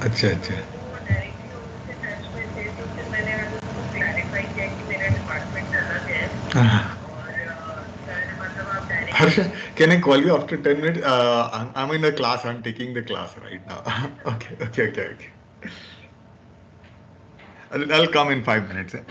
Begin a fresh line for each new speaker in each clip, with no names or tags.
अच्छा अच्छा। हाँ। Harsha, can I call you after 10 minutes? I'm in a class. I'm taking the class right now. Okay, okay, okay, okay. I'll come in 5 minutes. Eh?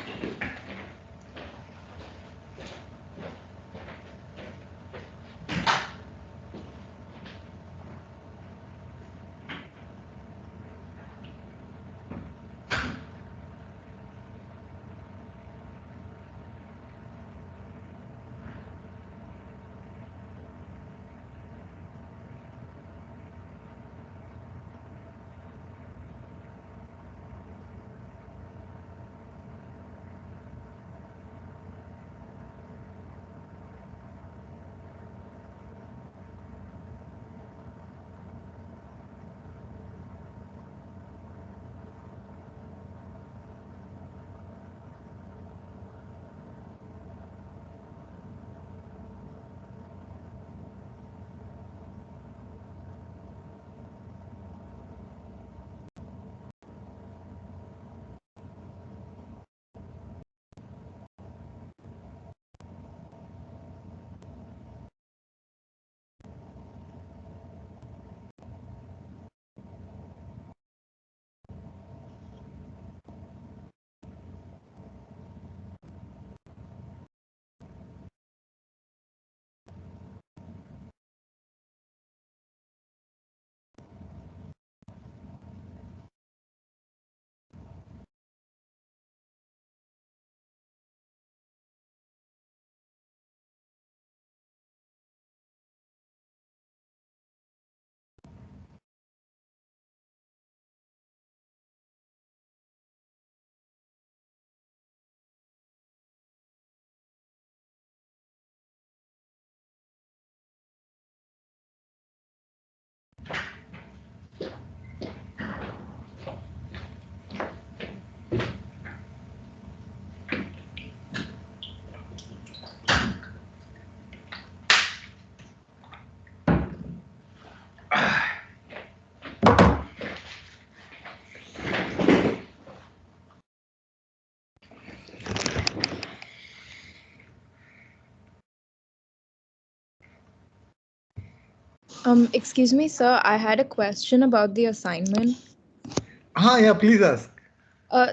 Excuse me, sir. I had a question about the assignment.
Yeah, please ask.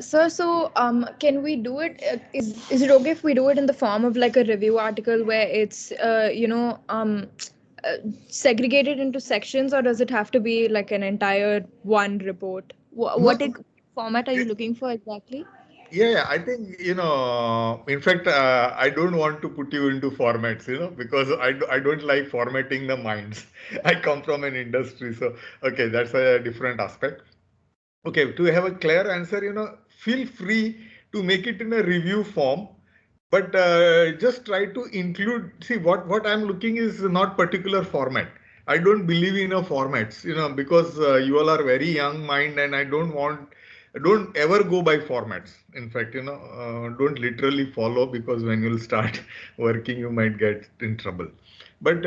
Sir, so can we do it? Is it okay if we do it in the form of like a review article where it's segregated into sections, or does it have to be like an entire one report?
No,
Format are you looking for exactly?
yeah, I think, in fact, I don't want to put you into formats, because I don't like formatting the minds. I come from an industry, so okay, that's a different aspect. Okay, to have a clear answer, feel free to make it in a review form, but just try to include. See, what I'm looking is not particular format. I don't believe in a formats, because you all are very young mind, and don't ever go by formats. In fact, don't literally follow, because when you'll start working, you might get in trouble. But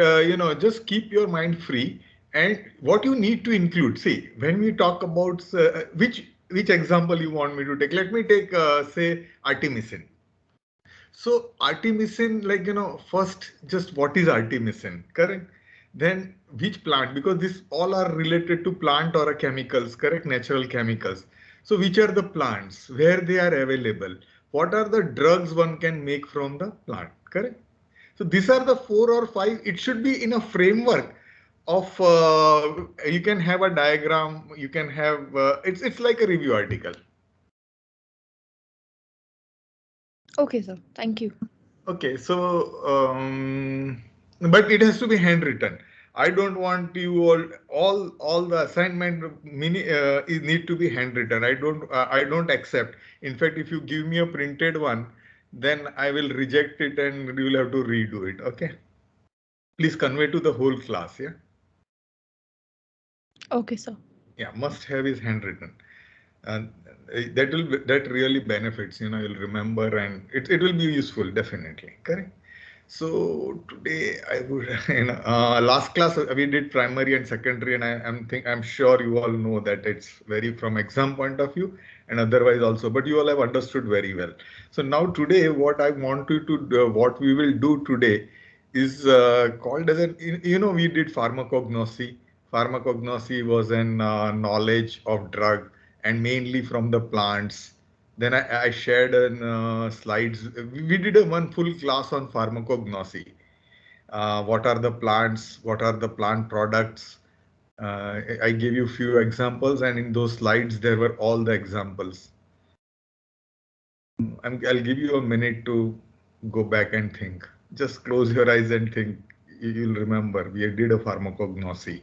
just keep your mind free. And what you need to include, see, when we talk about which example you want me to take, let me take say artemisinin. So artemisinin, like, first, just what is artemisinin, correct? Then which plant, because this all are related to plant or a chemicals, correct? Natural chemicals. So which are the plants, where they are available? What are the drugs one can make from the plant, correct? So these are the 4 or 5. It should be in a framework of, you can have a diagram, you can have, it's like a review article.
Okay, sir. Thank you.
Okay, so but it has to be handwritten. I don't want you all the assignment it need to be handwritten. I don't accept. In fact, if you give me a printed one, then I will reject it and you will have to redo it. Okay, please convey to the whole class. Yeah,
Okay, sir.
yeah, must have is handwritten. And that really benefits. You'll remember, and it will be useful, definitely. Correct. So today I would, last class we did primary and secondary, and I'm sure you all know that it's very from exam point of view and otherwise also, but you all have understood very well. So now today, what I want you to do, what we will do today is called as an, we did pharmacognosy. Pharmacognosy was an knowledge of drug and mainly from the plants. Then I shared slides. We did a one full class on pharmacognosy. What are the plants? What are the plant products? I gave you few examples, and in those slides there were all the examples. I'll give you a minute to go back and think. Just close your eyes and think. You'll remember we did a pharmacognosy.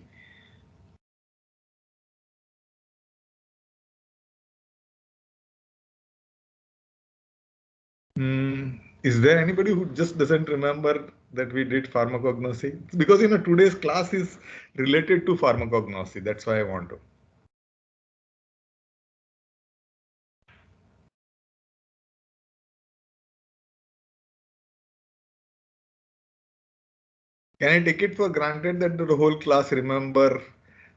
Is there anybody who just doesn't remember that we did pharmacognosy? Because today's class is related to pharmacognosy. That's why I want to. Can I take it for granted that the whole class remember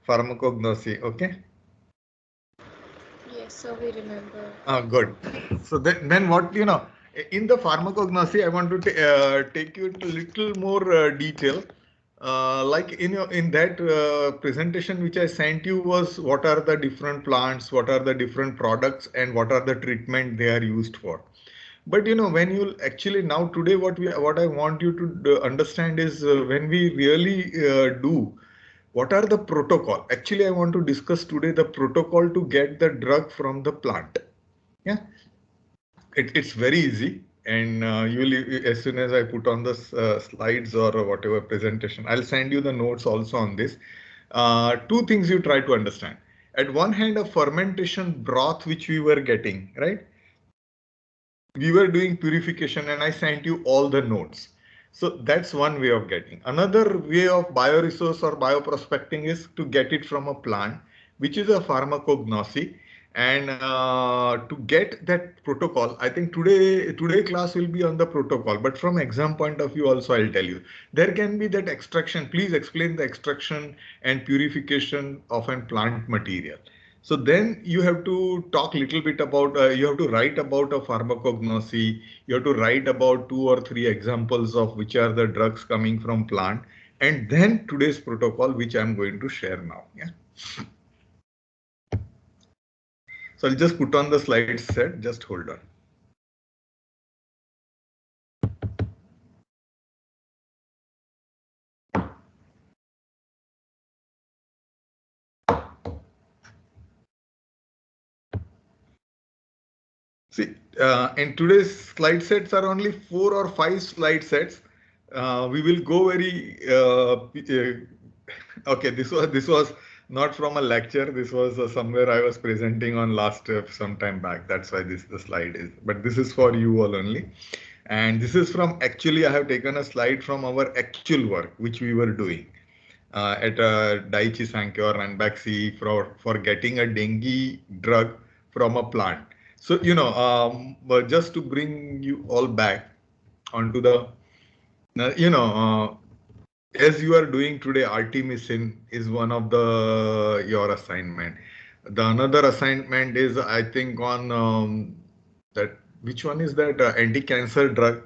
pharmacognosy? Okay.
Yes, so we remember.
Good. So then what, in the pharmacognosy, I want to take you to a little more detail. Like in that presentation which I sent you was what are the different plants, what are the different products, and what are the treatment they are used for. But when you actually now today what I want you to understand is when we really do what are the protocol. Actually, I want to discuss today the protocol to get the drug from the plant. Yeah, it's very easy, and you will, as soon as I put on the slides or whatever presentation, I'll send you the notes also on this. Two things you try to understand. At one hand, a fermentation broth which we were getting, right? We were doing purification, and I sent you all the notes. So that's one way of getting. Another way of bioresource or bioprospecting is to get it from a plant, which is a pharmacognosy. And to get that protocol, I think today class will be on the protocol. But from exam point of view, also I'll tell you there can be that extraction. Please explain the extraction and purification of a plant material. So then you have to talk a little bit about, you have to write about a pharmacognosy. You have to write about 2 or 3 examples of which are the drugs coming from plant. And then today's protocol, which I'm going to share now. Yeah. So I'll just put on the slide set. Just hold on. See, and today's slide sets are only 4 or 5 slide sets. We will go very okay. This was not from a lecture. This was somewhere I was presenting on last some time back. That's why the slide is. But this is for you all only. And this is from actually I have taken a slide from our actual work which we were doing at Daiichi Sankyo or Ranbaxy for getting a dengue drug from a plant. So but just to bring you all back onto the as you are doing today, artemisinin is one of the your assignment. The another assignment is I think on that which one is that anti-cancer drug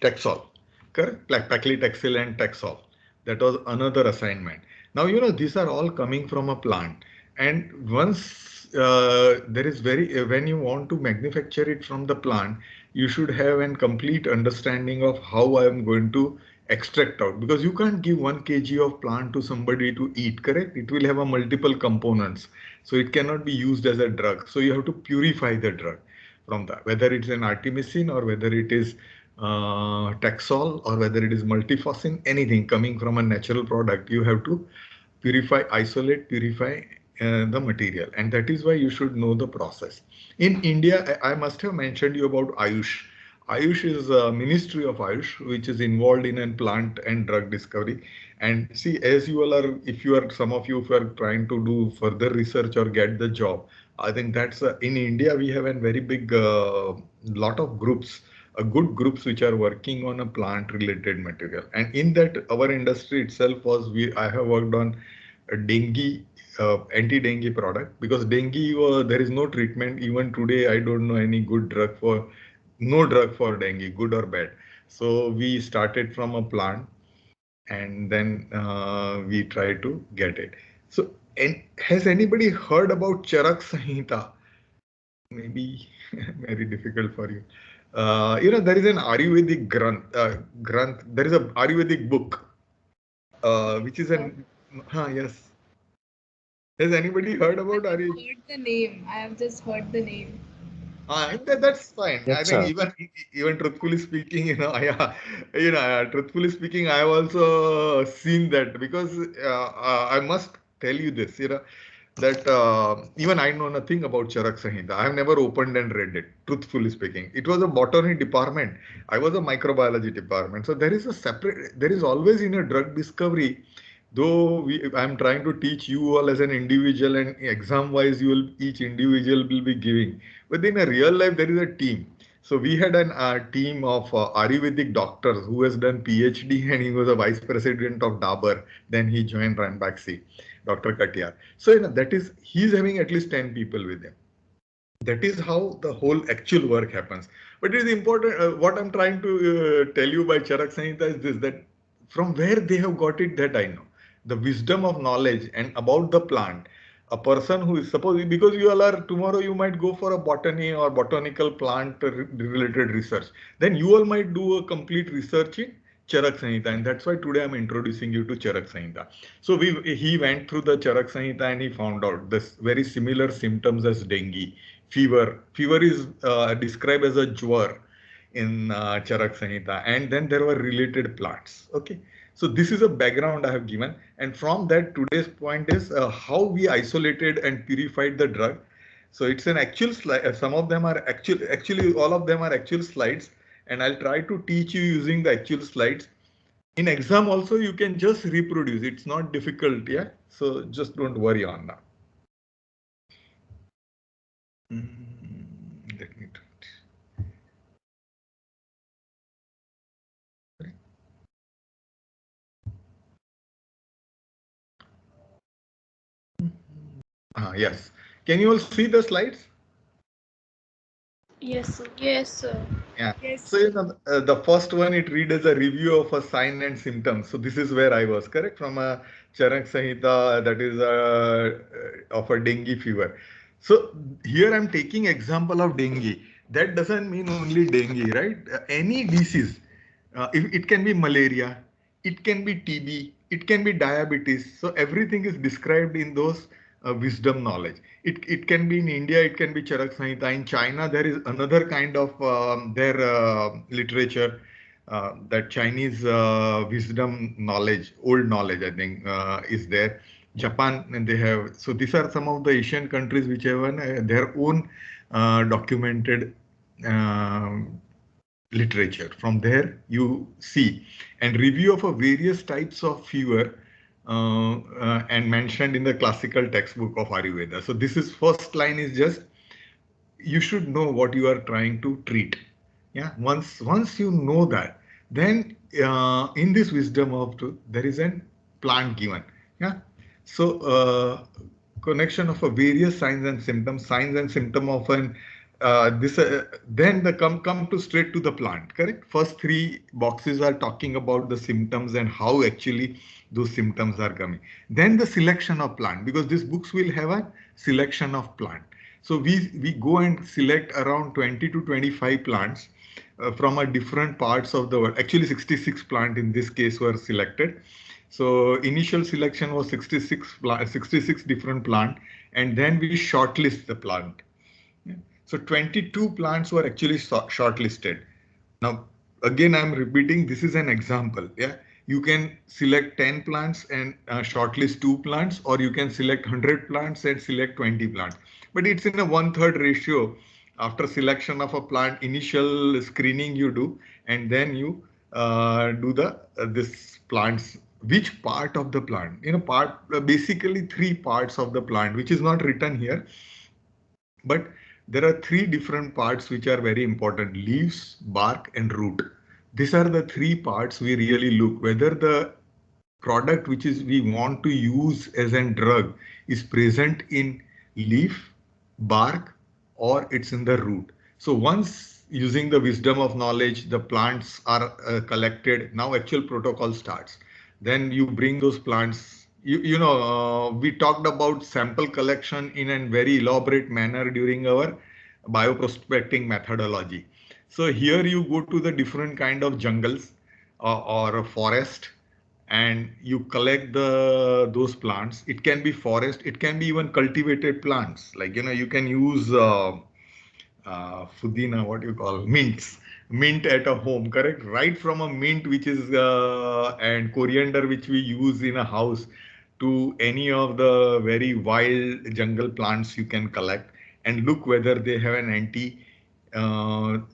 Taxol, correct? Like paclitaxel and Taxol. That was another assignment. Now, these are all coming from a plant. And once there is when you want to manufacture it from the plant, you should have a complete understanding of how I am going to extract out, because you can't give 1 kg of plant to somebody to eat, correct? It will have a multiple components. So it cannot be used as a drug. So you have to purify the drug from that, whether it's an artemisinin or whether it is Taxol or whether it is multifossin, anything coming from a natural product, you have to purify the material. And that is why you should know the process. In India, I must have mentioned you about Ayush. Ayush is a Ministry of Ayush, which is involved in plant and drug discovery. And see, as you all are, if you are, some of you, if you are trying to do further research or get the job, I think that's in India, we have a very big lot of groups a good groups which are working on a plant related material. And in that, our industry itself was, I have worked on a dengue, anti-dengue product, because dengue, there is no treatment. Even today, I don't know any good drug for, no drug for dengue, good or bad. So we started from a plant, and then we try to get it. So, and has anybody heard about Charak Samhita? Maybe very difficult for you. There is an Ayurvedic Granth. There is a Ayurvedic book, which is an, yes. Has anybody heard about Ayurvedic?
Heard the name. I have just heard the name.
That's fine. I
Yes,
think
sir.
even truthfully speaking, truthfully speaking, I have also seen that, because I must tell you this, that even I know nothing about Charak Samhita. I have never opened and read it. Truthfully speaking, it was a botany department. I was a microbiology department. So there is a separate. There is always in a drug discovery. Though I'm trying to teach you all as an individual, and exam wise, each individual will be giving. But in a real life, there is a team. So we had an team of Ayurvedic doctors who has done PhD, and he was a vice president of Dabur. Then he joined Ranbaxy, Dr. Katyar. So that is, he's having at least 10 people with him. That is how the whole actual work happens. But it is important. What I'm trying to tell you by Charak Samhita is this: that from where they have got it, that I know. The wisdom of knowledge and about the plant. A person who is, suppose, because you all are, tomorrow you might go for a botany or botanical plant related research. Then you all might do a complete research in Charak Samhita, and that's why today I'm introducing you to Charak Samhita. So he went through the Charak Samhita and he found out this very similar symptoms as dengue. Fever is described as a jwar in Charak Samhita, and then there were related plants. Okay, so this is a background I have given, and from that, today's point is how we isolated and purified the drug. So it's an actual slide. Some of them are actually all of them are actual slides, and I'll try to teach you using the actual slides. In exam also, you can just reproduce. It's not difficult, yeah. So just don't worry on that. Let me try it. Yes. Can you all see the slides?
Yes, sir.
Yes, sir.
Yeah.
Yes.
So the first one, it read as a review of a sign and symptoms. So this is where I was correct, from a Charak Samhita, that is of a dengue fever. So here I'm taking example of dengue. That doesn't mean only dengue, right? Any disease, if it can be malaria, it can be TB, it can be diabetes. So everything is described in those wisdom knowledge. It can be in India, it can be Charak Samhita. In China, there is another kind of their literature, that Chinese wisdom knowledge, old knowledge, I think, is there. Japan, and they have. So these are some of the Asian countries which have their own documented literature. From there, you see and review of a various types of fever and mentioned in the classical textbook of Ayurveda. So this is first line is just, you should know what you are trying to treat. Yeah, once you know that, then in this wisdom of truth, there is a plant given. Yeah, so connection of a various signs and symptom of an this then the come to straight to the plant. Correct. First three boxes are talking about the symptoms and how actually those symptoms are coming. Then the selection of plant, because these books will have a selection of plant. So we go and select around 20 to 25 plants from a different parts of the world. Actually, 66 plant in this case were selected. So initial selection was 66 different plant, and then we shortlist the plant. Yeah. So 22 plants were actually shortlisted. Now, again, I'm repeating, this is an example. Yeah, you can select 10 plants and shortlist 2 plants, or you can select 100 plants and select 20 plants. But it's in a 1/3 ratio. After selection of a plant, initial screening you do, and then you do the this plants. Which part of the plant? Basically 3 parts of the plant, which is not written here, but there are three different parts which are very important: leaves, bark, and root. These are the three parts we really look whether the product which is we want to use as a drug is present in leaf, bark, or it's in the root. So once using the wisdom of knowledge, the plants are collected. Now actual protocol starts. Then you bring those plants. We talked about sample collection in a very elaborate manner during our bioprospecting methodology. So here you go to the different kind of jungles or a forest, and you collect those plants. It can be forest, it can be even cultivated plants, like you can use Fudina, what you call mint at a home, correct? Right from a mint, which is and coriander, which we use in a house, to any of the very wild jungle plants you can collect and look whether they have an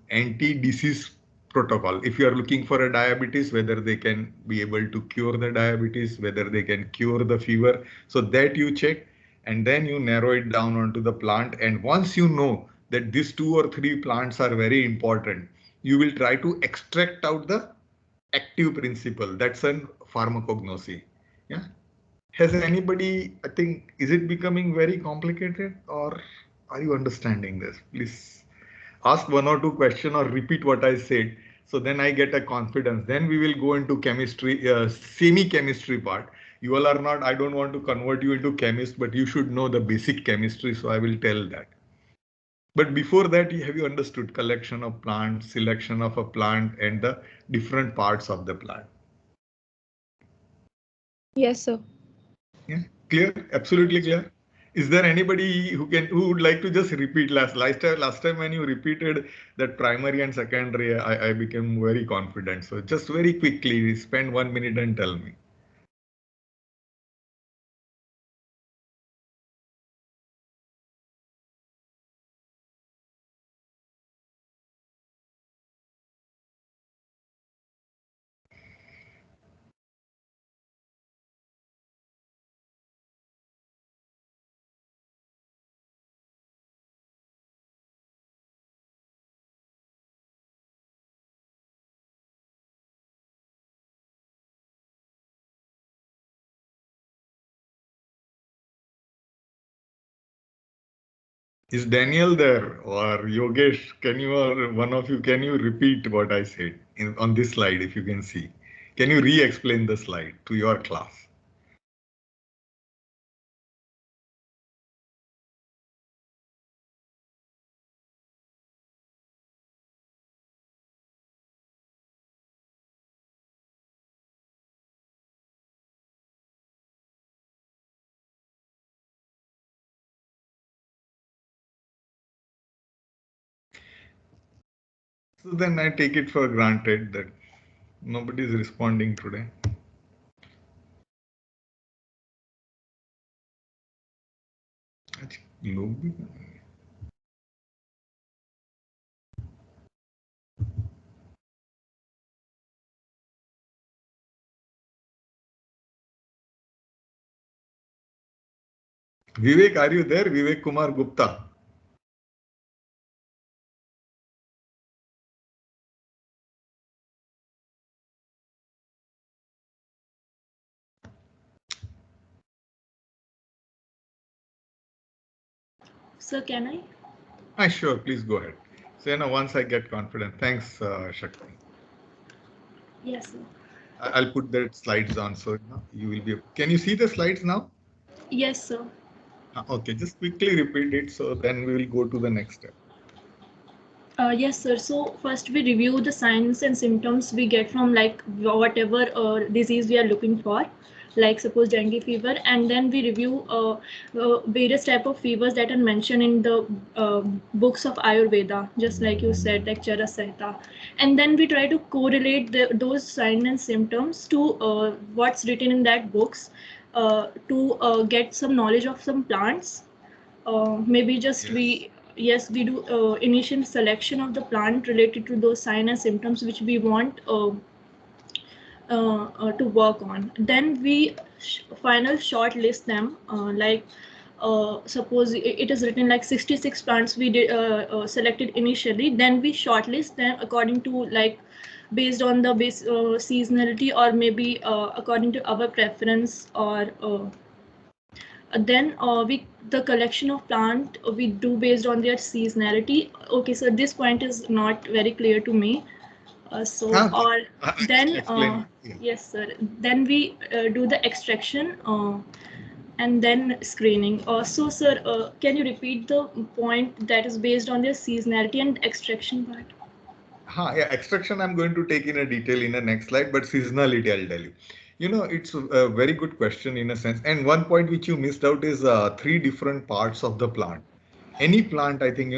anti-disease protocol. If you are looking for a diabetes, whether they can be able to cure the diabetes, whether they can cure the fever, so that you check, and then you narrow it down onto the plant. And once you know that these two or three plants are very important, you will try to extract out the active principle. That's an pharmacognosy. Yeah. Has anybody, I think, is it becoming very complicated, or are you understanding this? Please ask one or two questions or repeat what I said. So then I get a confidence. Then we will go into chemistry, semi-chemistry part. You all are not, I don't want to convert you into chemist, but you should know the basic chemistry. So I will tell that. But before that, have you understood collection of plants, selection of a plant, and the different parts of the plant?
Yes, sir.
Yeah, clear, absolutely clear. Is there anybody who would like to just repeat last time when you repeated that primary and secondary, I became very confident. So just very quickly, spend 1 minute and tell me. Is Daniel there or Yogesh? Can you or one of you can you repeat what I said on this slide if you can see? Can you re-explain the slide to your class? So then I take it for granted that nobody is responding today. लोग भी Vivek, are you there? Vivek Kumar Gupta.
Sir, can I?
Sure, please go ahead. So, once I get confident, thanks, Shakti.
Yes, sir.
I'll put that slides on, so you will be. Can you see the slides now?
Yes, sir.
Okay, just quickly repeat it, so then we will go to the next step.
Yes, sir. So first we review the signs and symptoms we get from like whatever disease we are looking for, like suppose dengue fever, and then we review various type of fevers that are mentioned in the books of Ayurveda, just like you said, like Chara Samhita, and then we try to correlate those signs and symptoms to what's written in that books to get some knowledge of some plants. Maybe just we do initial selection of the plant related to those signs and symptoms which we want to work on. Then we final short list them like suppose it is written like 66 plants we did selected initially, then we shortlist them according to like based on the seasonality, or maybe according to our preference, or then we the collection of plant we do based on their seasonality. Okay, so this point is not very clear to me. Or
I
then
can explain. Yeah.
yes sir, then we do the extraction and then screening. So sir, can you repeat the point that is based on their seasonality and extraction part?
Yeah, extraction I'm going to take in a detail in the next slide, but seasonality I'll tell you. It's a very good question in a sense. And one point which you missed out is three different parts of the plant. Any plant, I think,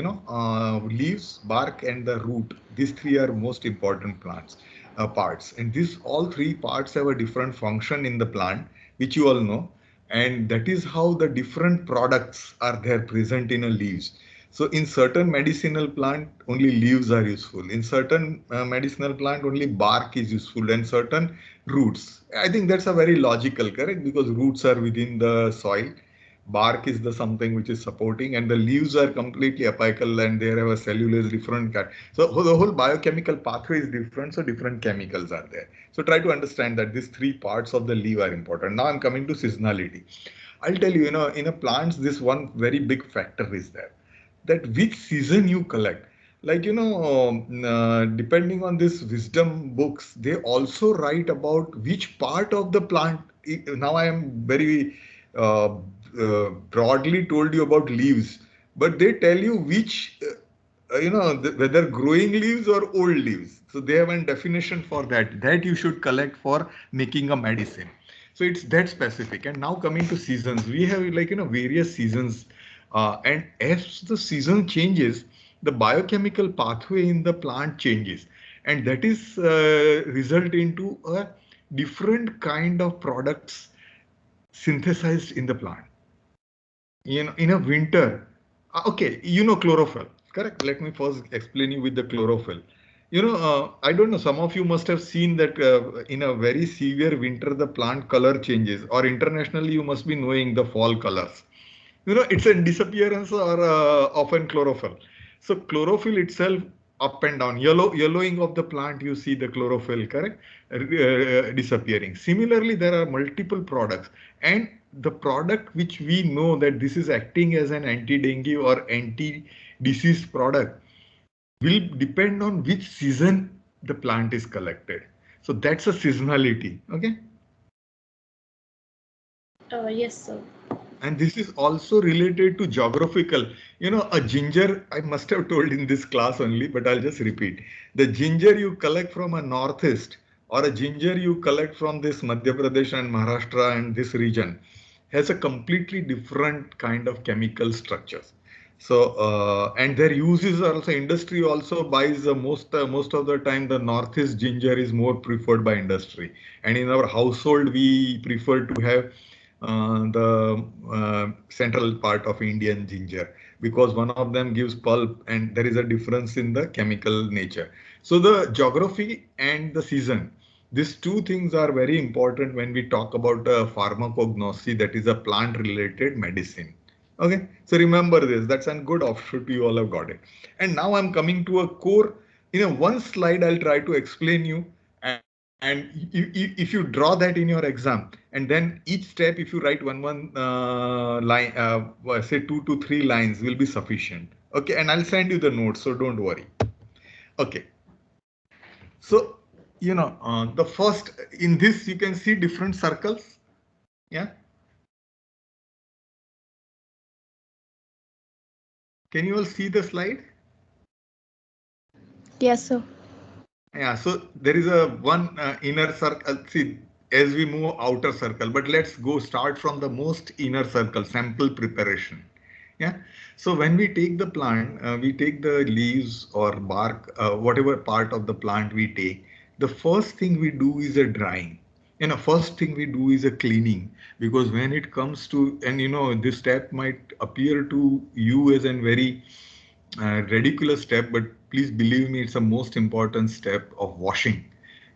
leaves, bark, and the root. These three are most important parts. And these all three parts have a different function in the plant, which you all know. And that is how the different products are there present in a leaves. So in certain medicinal plant, only leaves are useful. In certain medicinal plant, only bark is useful, and certain roots. I think that's a very logical, correct? Because roots are within the soil, bark is the something which is supporting, and the leaves are completely apical and they have a cellulose different cut. So the whole biochemical pathway is different, so different chemicals are there. So try to understand that these three parts of the leaf are important. Now I'm coming to seasonality. I'll tell you, in a plants, this one very big factor is there, that which season you collect. Like, depending on this wisdom books, they also write about which part of the plant. Now I am very uh, broadly told you about leaves, but they tell you which, whether growing leaves or old leaves. So they have a definition for that you should collect for making a medicine. So it's that specific. And now coming to seasons, we have various seasons, and as the season changes, the biochemical pathway in the plant changes, and that is result into a different kind of products synthesized in the plant. In a winter, okay, chlorophyll, correct? Let me first explain you with the chlorophyll. I don't know, some of you must have seen that in a very severe winter, the plant color changes, or internationally, you must be knowing the fall colors. It's a disappearance or often chlorophyll. So chlorophyll itself up and down, yellowing of the plant, you see the chlorophyll, correct? Disappearing. Similarly, there are multiple products, and the product which we know that this is acting as an anti-dengue or anti-disease product will depend on which season the plant is collected. So that's a seasonality. Okay.
Yes sir.
And this is also related to geographical. A ginger, I must have told in this class only, but I'll just repeat. The ginger you collect from a northeast, or a ginger you collect from this Madhya Pradesh and Maharashtra and this region, has a completely different kind of chemical structures. So, and their uses are also, industry also buys most of the time the northeast ginger is more preferred by industry. And in our household, we prefer to have the central part of Indian ginger, because one of them gives pulp and there is a difference in the chemical nature. So the geography and the season, these two things are very important when we talk about pharmacognosy, that is a plant related medicine. Okay, so remember this, that's a good offshoot, you all have got it. And now I'm coming to a core. One slide I'll try to explain you, and if you draw that in your exam, and then each step, if you write one line, say 2 to 3 lines will be sufficient. Okay, and I'll send you the notes, so don't worry. Okay, so the first, in this you can see different circles. Yeah, can you all see the slide?
Yes, sir.
Yeah, so there is a one inner circle. See, as we move outer circle, but let's go start from the most inner circle, sample preparation. Yeah. So when we take the plant, we take the leaves or bark, whatever part of the plant we take. The first thing we do is a drying. First thing we do is a cleaning, because when it comes to, and this step might appear to you as a very ridiculous step, but please believe me, it's the most important step of washing.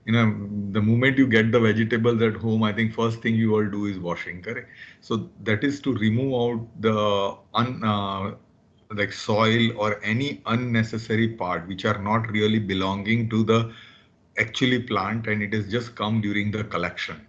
The moment you get the vegetables at home, I think first thing you all do is washing, correct? So that is to remove out the like soil or any unnecessary part which are not really belonging to the actually plant, and it is just come during the collection.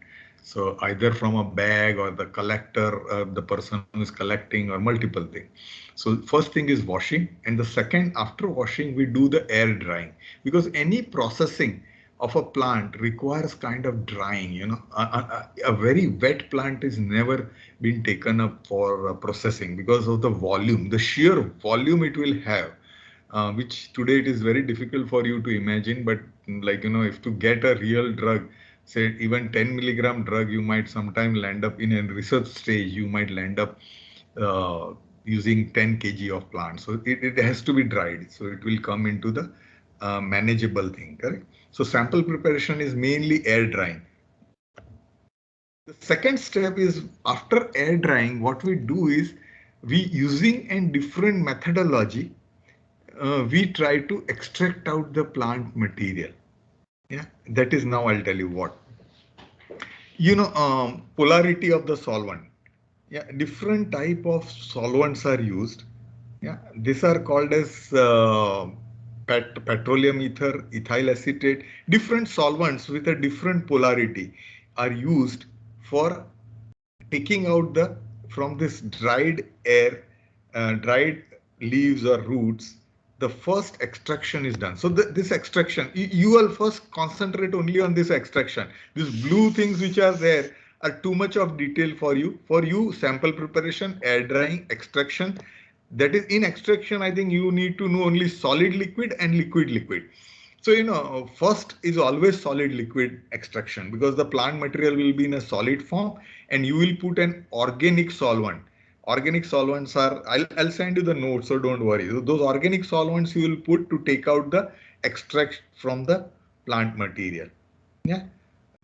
So either from a bag or the collector, the person who is collecting, or multiple things. So first thing is washing, and the second, after washing, we do the air drying, because any processing of a plant requires kind of drying. A very wet plant is never been taken up for processing because of the volume, the sheer volume it will have, which today it is very difficult for you to imagine. But if to get a real drug, say even 10 milligram drug, you might sometime land up in a research stage, you might land up uh, using 10 kg of plant. So it has to be dried. So it will come into the manageable thing, correct? So sample preparation is mainly air drying. The second step is, after air drying, what we do is, we using a different methodology, we try to extract out the plant material. Yeah, that is, now I'll tell you what. Polarity of the solvent. Yeah, different type of solvents are used. Yeah, these are called as petroleum ether, ethyl acetate. Different solvents with a different polarity are used for taking out the from this dried air, dried leaves or roots. The first extraction is done. So this extraction, you will first concentrate only on this extraction. These blue things which are there are too much of detail for you. For you, sample preparation, air drying, extraction. That is, in extraction, I think you need to know only solid liquid and liquid liquid. So, first is always solid liquid extraction, because the plant material will be in a solid form, and you will put an organic solvent. Organic solvents are, I'll send you the notes, so don't worry. So those organic solvents you will put to take out the extract from the plant material. Yeah.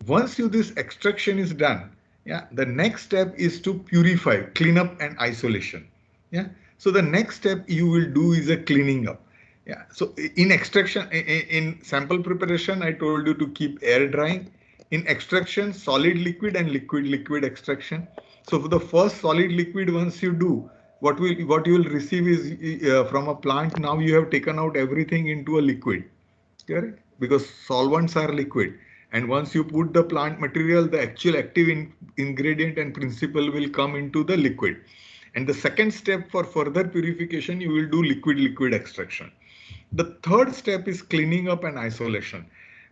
Once this extraction is done, yeah, the next step is to purify, clean up, and isolation. Yeah. So the next step you will do is a cleaning up. Yeah. So in extraction, in sample preparation, I told you to keep air drying. In extraction, solid liquid and liquid liquid extraction. So for the first solid liquid, once you do, what you will receive is from a plant. Now you have taken out everything into a liquid, correct? Because solvents are liquid, and once you put the plant material, the actual active ingredient and principle will come into the liquid. And the second step, for further purification, you will do liquid liquid extraction. The third step is cleaning up and isolation.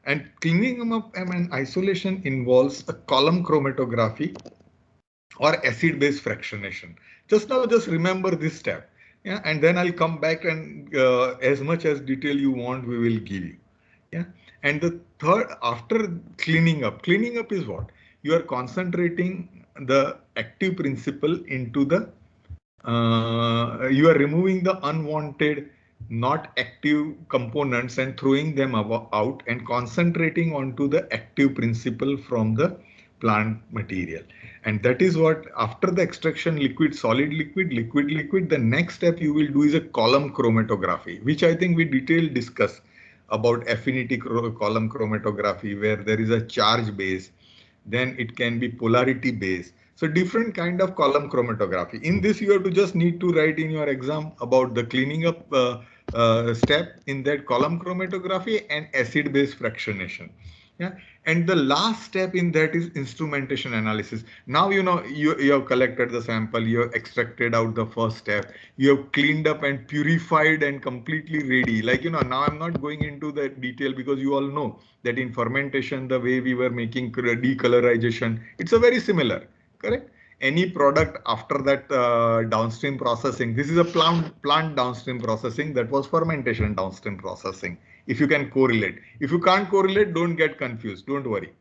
And cleaning up and isolation involves a column chromatography or acid-base fractionation. Just remember this step. Yeah, and then I'll come back, and as much as detail you want, we will give you. Yeah, and the third, after cleaning up is what? You are concentrating the active principle into the, you are removing the unwanted, not active components and throwing them out, and concentrating onto the active principle from the plant material. And that is what, after the extraction, liquid, solid liquid, liquid liquid, the next step you will do is a column chromatography, which I think we detailed discuss about affinity column chromatography, where there is a charge base, then it can be polarity base. So different kind of column chromatography. In this, you have to just need to write in your exam about the cleaning up step in that column chromatography and acid base fractionation. Yeah. And the last step in that is instrumentation analysis. Now, you have collected the sample, you have extracted out the first step, you have cleaned up and purified and completely ready. Now I'm not going into the detail, because you all know that in fermentation, the way we were making decolorization, it's a very similar, correct? Any product after that downstream processing, this is a plant downstream processing, that was fermentation downstream processing. If you can correlate, if you can't correlate, don't get confused, don't worry.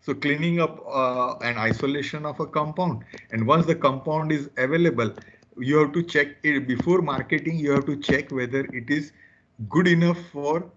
So cleaning up and isolation of a compound, and once the compound is available, you have to check it before marketing. You have to check whether it is good enough for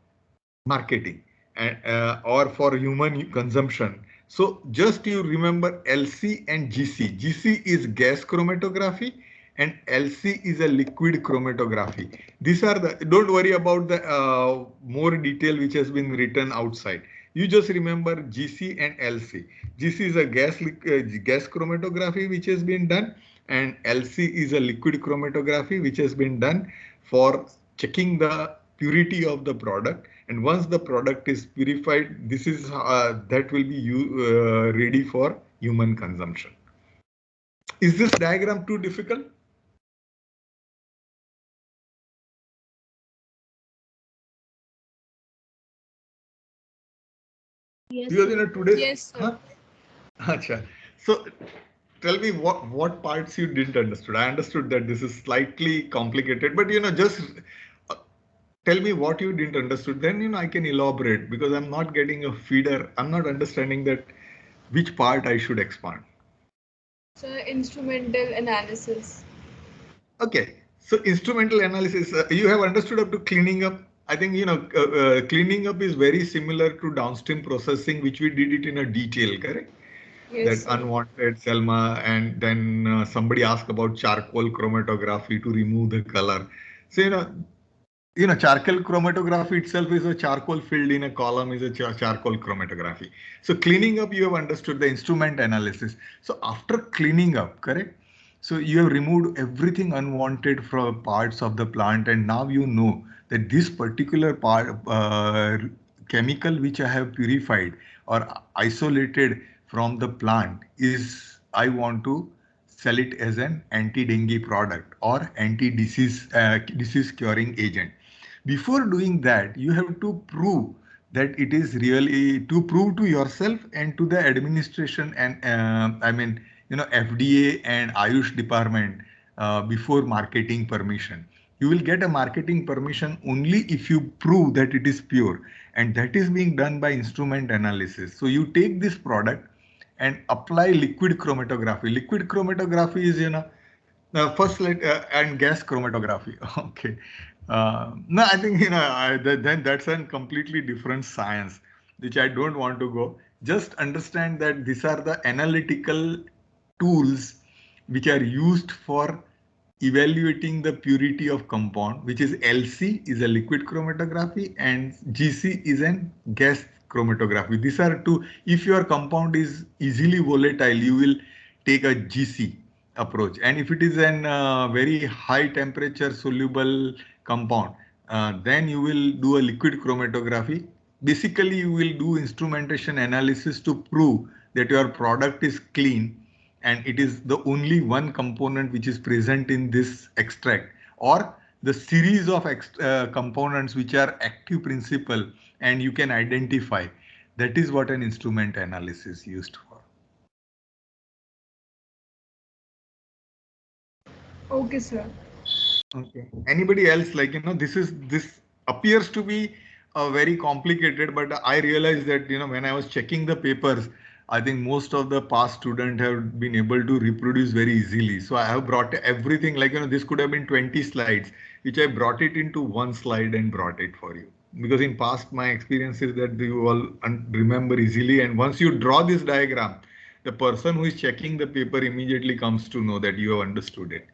marketing and or for human consumption. So just you remember LC and GC. GC is gas chromatography and LC is a liquid chromatography. These are the, don't worry about the more detail which has been written outside. You just remember GC and LC. GC is a gas chromatography which has been done, and LC is a liquid chromatography which has been done for checking the purity of the product. And once the product is purified, this is that will be ready for human consumption. Is this diagram too difficult?
Yes,
Because
sir.
today's,
Yes, sir.
Acha. So tell me what parts you didn't understood. I understood that this is slightly complicated, but just uh, tell me what you didn't understood. Then I can elaborate, because I'm not getting a feeder. I'm not understanding that which part I should expand.
So instrumental analysis.
Okay. So instrumental analysis, you have understood up to cleaning up. I think cleaning up is very similar to downstream processing, which we did it in a detail, correct?
Yes,
That
sir.
unwanted Selma, and then somebody asked about charcoal chromatography to remove the color. So charcoal chromatography itself is a charcoal filled in a column is a charcoal chromatography. So cleaning up, you have understood the instrument analysis. So after cleaning up, correct? So you have removed everything unwanted from parts of the plant, and now you know that this particular part chemical which I have purified or isolated from the plant is, I want to sell it as an anti-dengue product or disease curing agent. Before doing that, you have to prove that it is really, to prove to yourself and to the administration, and I mean, FDA and Ayush department, before marketing permission. You will get a marketing permission only if you prove that it is pure, and that is being done by instrument analysis. So you take this product and apply liquid chromatography. Liquid chromatography is, first let and gas chromatography. Okay. No, I think then that's a completely different science, which I don't want to go. Just understand that these are the analytical tools which are used for evaluating the purity of compound, which is LC is a liquid chromatography and GC is an gas chromatography. These are two. If your compound is easily volatile, you will take a GC approach. And if it is an very high temperature soluble compound, then you will do a liquid chromatography. Basically, you will do instrumentation analysis to prove that your product is clean and it is the only one component which is present in this extract, or the series of components which are active principle and you can identify. That is what an instrument analysis used for.
Okay, sir.
Okay. Anybody else, like, this appears to be very complicated, but I realized that, when I was checking the papers, I think most of the past students have been able to reproduce very easily. So I have brought everything, like, this could have been 20 slides, which I brought it into one slide and brought it for you. Because in past, my experience is that you all remember easily. And once you draw this diagram, the person who is checking the paper immediately comes to know that you have understood it.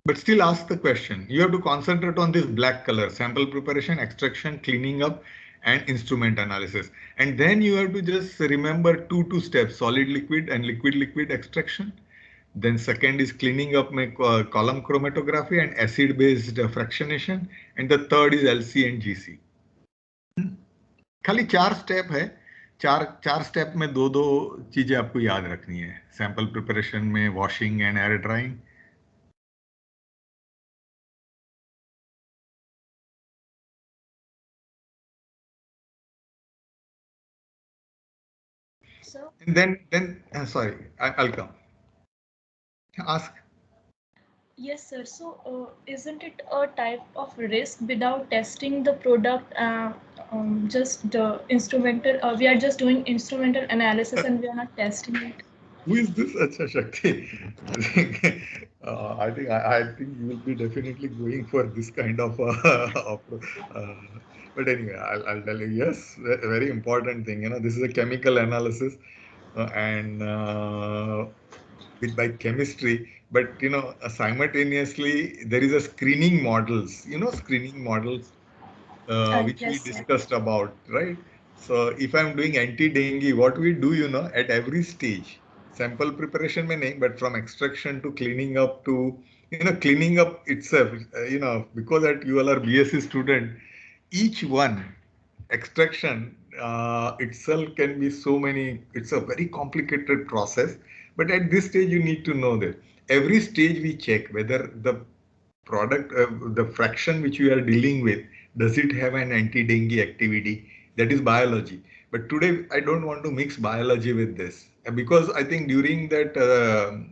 But still ask the question. You have to concentrate on this black color: sample preparation, extraction, cleaning up, and instrument analysis. And then you have to just remember two steps: solid liquid and liquid liquid extraction. Then second is cleaning up my column chromatography and acid based fractionation. And the third is LC and GC. खाली 4 step है. चार step में दो दो चीजें आपको याद रखनी है. सैंपल प्रिपरेशन में washing and air drying.
So,
And then sorry, I'll come. Ask.
yes, sir. So, isn't it a type of risk without testing the product? Just the instrumental. We are just doing instrumental analysis and we are not testing it.
Who is this Acha Shakti? I think I think you will be definitely going for this kind of but anyway, I'll tell you, yes, very important thing. This is a chemical analysis, and with by chemistry, but simultaneously there is a screening models. Screening models. which we
Yes, sir.
discussed about, right? So if I'm doing anti-dengue, what we do, at every stage, sample preparation may nahi, but from extraction to cleaning up to, cleaning up itself, because that you all are BSc student, each one extraction itself can be so many, it's a very complicated process. But at this stage, you need to know that every stage we check whether the product, the fraction which we are dealing with, does it have an anti-dengue activity? That is biology. But today, I don't want to mix biology with this because I think during that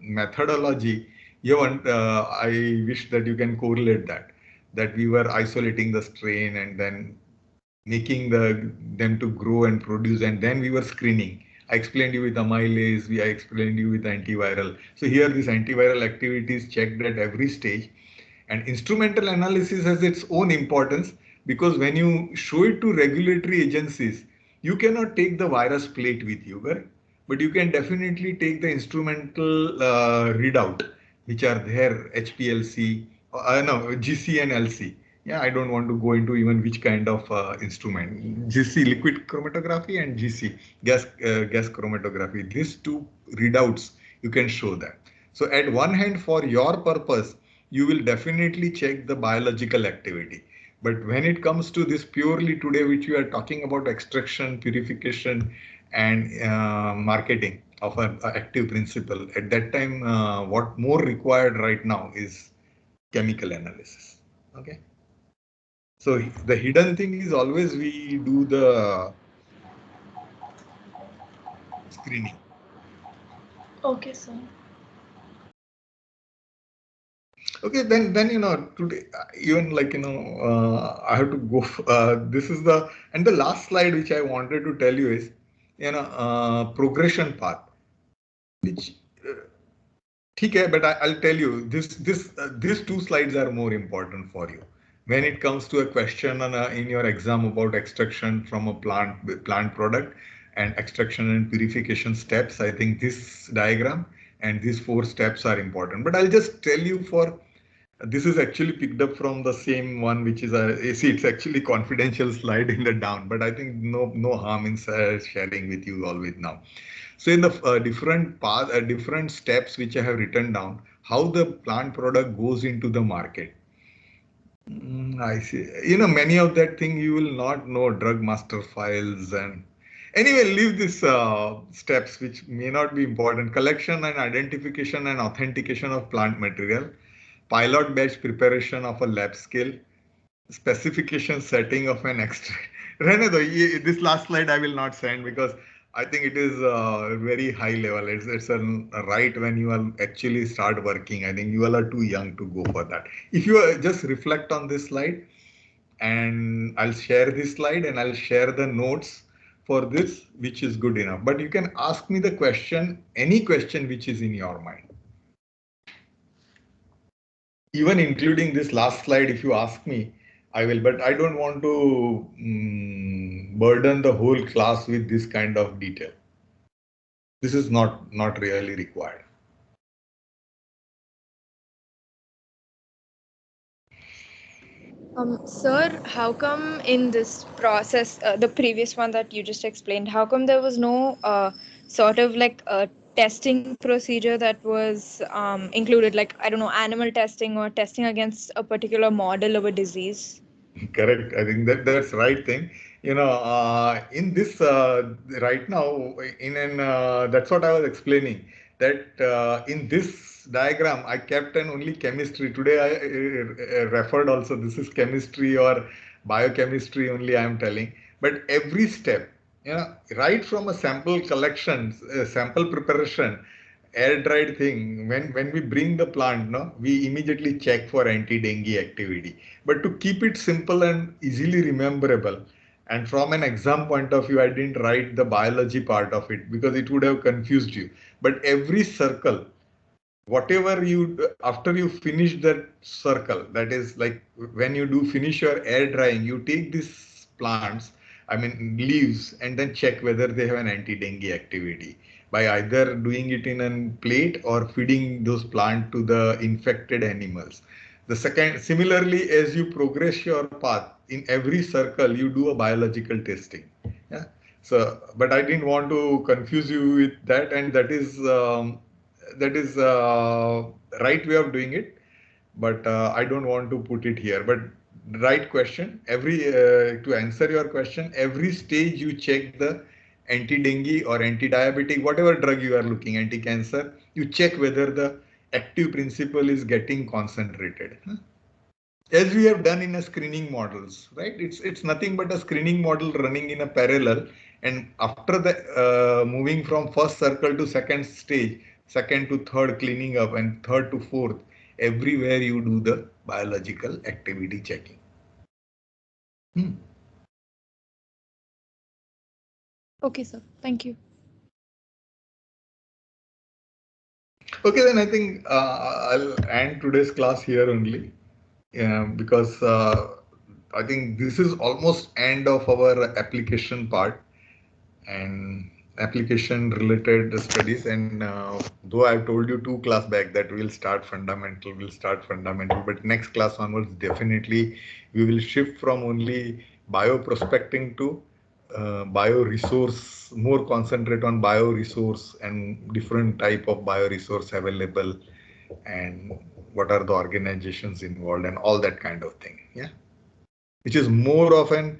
methodology, I wish that you can correlate that we were isolating the strain and then making them to grow and produce, and then we were screening. I explained you with amylase, I explained you with antiviral. So here this antiviral activity is checked at every stage, and instrumental analysis has its own importance because when you show it to regulatory agencies, you cannot take the virus plate with you, correct? But you can definitely take the instrumental readout, which are there, HPLC, no, GC and LC. Yeah, I don't want to go into even which kind of instrument. GC, liquid chromatography, and GC, gas chromatography. These two readouts, you can show that. So at one hand, for your purpose, you will definitely check the biological activity. But when it comes to this purely today, which we are talking about extraction, purification, and marketing of an active principle, at that time, what more required right now is chemical analysis. Okay. So the hidden thing is always we do the screening.
Okay, sir.
Okay, then today even like I have to go. This is the last slide which I wanted to tell you is progression path, which okay, but I'll tell you these two slides are more important for you when it comes to a question in your exam about extraction from a plant product and extraction and purification steps. I think this diagram and these four steps are important. But I'll just tell you for this is actually picked up from the same one, which is a see. It's actually confidential slide in the down, but I think no harm in sharing with you all with now. So in the different path, different steps which I have written down, how the plant product goes into the market. I see. Many of that thing you will not know, drug master files and anyway, leave these steps which may not be important. Collection and identification and authentication of plant material, pilot batch preparation of a lab scale, specification setting of an extract. Rene, though, this last slide I will not send because I think it is very high level. It's a right when you will actually start working. I think you all are too young to go for that. If you just reflect on this slide, and I'll share this slide and I'll share the notes for this, which is good enough. But you can ask me the question, any question which is in your mind. Even including this last slide, if you ask me, I will, but I don't want to burden the whole class with this kind of detail. This is not really required.
Sir, how come in this process, the previous one that you just explained, how come there was no sort of like a testing procedure that was included, like, I don't know, animal testing or testing against a particular model of a disease?
Correct. I think that's right thing. In this right now, that's what I was explaining. That in this diagram, I kept an only chemistry. Today I referred also. This is chemistry or biochemistry only. I am telling. But every step, right from a sample collection, sample preparation, air dried thing. When we bring the plant, no, we immediately check for anti-dengue activity. But to keep it simple and easily rememberable, and from an exam point of view, I didn't write the biology part of it because it would have confused you. But every circle, whatever you after you finish that circle, that is like when you do finish your air drying, you take these plants, I mean leaves, and then check whether they have an anti-dengue activity by either doing it in a plate or feeding those plants to the infected animals. The second, similarly, as you progress your path, in every circle you do a biological testing. Yeah. So, but I didn't want to confuse you with that, and that is right way of doing it. But I don't want to put it here. But right question. Every to answer your question, every stage you check the anti-dengue or anti-diabetic, whatever drug you are looking, anti-cancer, you check whether the active principle is getting concentrated. As we have done in a screening models, right? It's nothing but a screening model running in a parallel, and after the moving from first circle to second stage, second to third cleaning up, and third to fourth, everywhere you do the biological activity checking.
Okay, sir. Thank you.
Okay, then I think I'll end today's class here only, because I think this is almost end of our application part and application related studies. And though I told you 2 class back that we'll start fundamental, but next class onwards definitely we will shift from only bioprospecting to bioresource, more concentrate on bioresource and different type of bioresource available, and what are the organizations involved and all that kind of thing. Yeah, which is more of an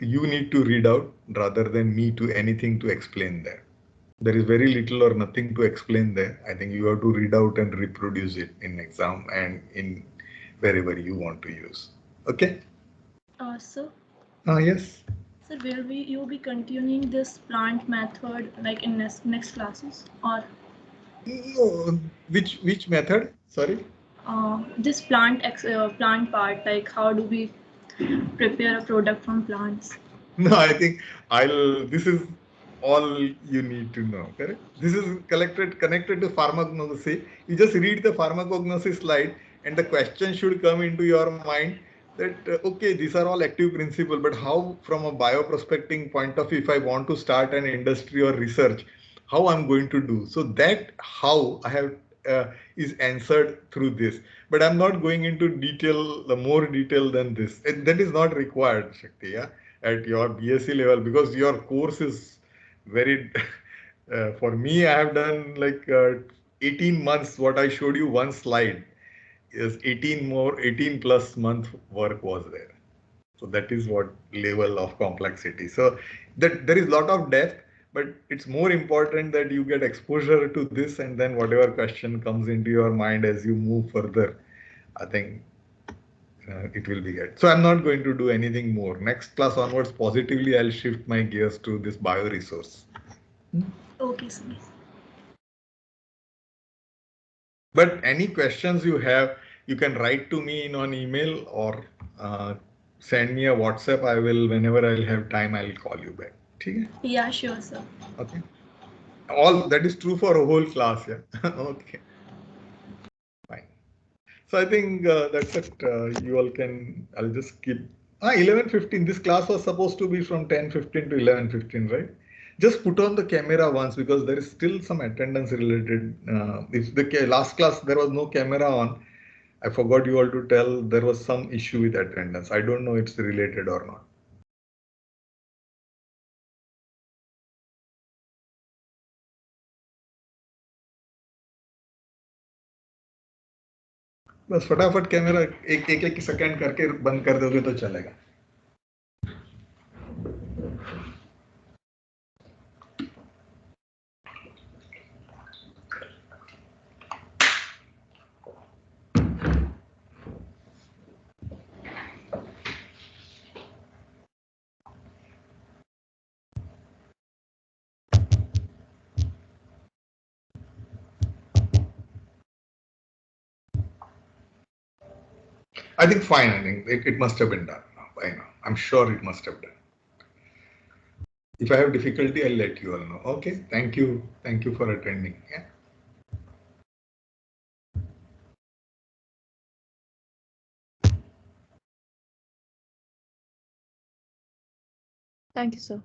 you need to read out rather than me to anything to explain there. There is very little or nothing to explain there. I think you have to read out and reproduce it in exam and in wherever you want to use. Okay.
So,
Yes.
sir, will you be continuing this plant method like in next classes, or
No, which method? Sorry.
this plant part, like how do we prepare a product from plants?
No, I think this is all you need to know, correct? This is connected to pharmacognosy. You just read the pharmacognosy slide and the question should come into your mind that, okay, these are all active principle, but how from a bioprospecting point of view, if I want to start an industry or research, how I'm going to do. So that how I have is answered through this. But I'm not going into detail, the more detail than this. That is not required, Shakti, yeah, at your BSc level, because your course is very for me, I have done like 18 months. What I showed you one slide is 18 plus month work was there. So that is what level of complexity. So that there is a lot of depth, but it's more important that you get exposure to this, and then whatever question comes into your mind as you move further, I think it will be good. So I'm not going to do anything more. Next class onwards, positively, I'll shift my gears to this bioresource.
Okay, sir.
But any questions you have, you can write to me in on email or send me a WhatsApp. I will, whenever I'll have time, I'll call you back. Okay?
Yeah, sure, sir.
Okay. All that is true for a whole class. Yeah. Okay. Fine. So I think that's it. You all can. I'll just keep. 11:15. This class was supposed to be from 10:15 to 11:15, right? Just put on the camera once because there is still some attendance related. If the last class there was no camera on, I forgot you all to tell there was some issue with attendance. I don't know it's related or not. बस फटाफट camera एक second करके बंद कर दोगे तो चलेगा. I think fine. I think it must have been done by now. I'm sure it must have done. If I have difficulty, I'll let you all know. Okay. Thank you. Thank you for attending. Yeah.
Thank you, sir.